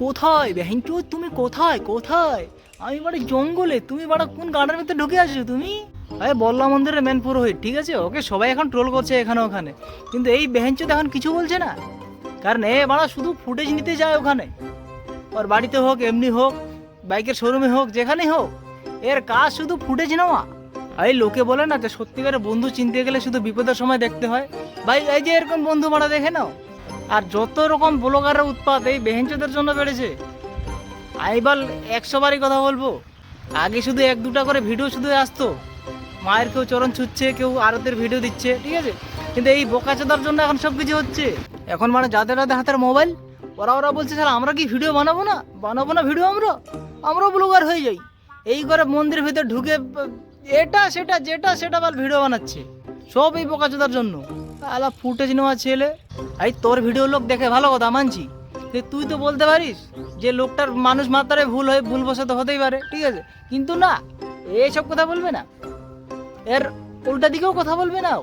কোথায় বেহেঞ্চো, তুমি কোথায় কোথায়? আমি বাড়ি জঙ্গলে, তুমি বাড়া কোন গার্ডের ভিতরে ঢুকে আছো তুমি? আরে বল্লা মন্দিরের মেন পুরোহিত, ঠিক আছে? ওকে সবাই এখন ট্রোল করছে এখানে ওখানে, কিন্তু এই বেহেঞ্চো এখন কিছু বলছে না। কারণ এ বাড়া শুধু ফুটেজ নিতে যায় ওখানে, ওর বাড়িতে হোক এমনি হোক, বাইকের শোরুমে হোক, যেখানেই হোক, এর কাজ শুধু ফুটেজ নেওয়া। এই লোকে বলে না যে সত্যিকারের বন্ধু চিনতে গেলে শুধু বিপদের সময় দেখতে হয়। ভাই এই যে এরকম বন্ধু মারা দেখে নাও। আর যত রকম ব্লগারের উৎপাত এই বেহেঞ্চোদের জন্য বেড়েছে। আমি বল 100 বারই কথা বলবো, আগে শুধু 1-2টা করে ভিডিও শুধু আসতো, মায়ের কেউ চরণ ছুটছে, কেউ আরতের ভিডিও দিচ্ছে, ঠিক আছে? কিন্তু এই বোকাচোদার জন্য এখন সব কিছু হচ্ছে। এখন মানে যাদের হাতের মোবাইল, ওরা বলছে স্যার আমরা কি ভিডিও বানাবো না ভিডিও, আমরাও ব্লগার হয়ে যাই। এই করে মন্দিরের ভিতরে ঢুকে এটা সেটা যেটা সেটা বল ভিডিও বানাচ্ছে, সব এই বোকাচোদার জন্য। আলা ফুটেজ নেওয়া ছেলে। এই তোর ভিডিও লোক দেখে ভালো কথা মানছি, তুই তো বলতে পারিস যে লোকটার মানুষ মাত্রায় ভুলবশত হতেই পারে, ঠিক আছে? কিন্তু না, এইসব কথা বলবে না, এর উল্টা দিকেও কথা বলবে না।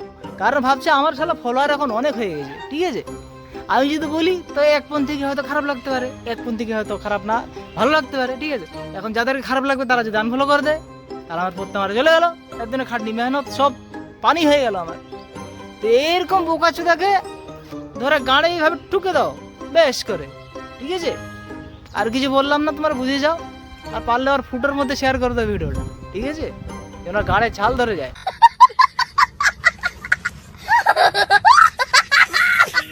কারণ ভাবছে আমার শালা ফলোয়ার এখন অনেক হয়ে গেছে, ঠিক আছে? আমি যদি বলি তো এক পন্থীকে হয়তো খারাপ লাগতে পারে, এক পন্থীকে হয়তো খারাপ না ভালো লাগতে পারে, ঠিক আছে? এখন যাদেরকে খারাপ লাগবে তারা যদি আনফলো করে দেয়, তাহলে আমার পড়তে মারা চলে গেল, একদিনে খাটনি মেহনত সব পানি হয়ে গেল আমার। তো এরকম বোকাচোদাকে ধরে গাড়ি এইভাবে টুকে দাও বেশ করে, ঠিক আছে? আর কিছু বললাম না, তোমার বুঝে যাও। আর পারলে আর ফুটোর মধ্যে শেয়ার করে দাও ভিডিওটা, ঠিক আছে? যেন গাড়ে ছাল ধরে যায়।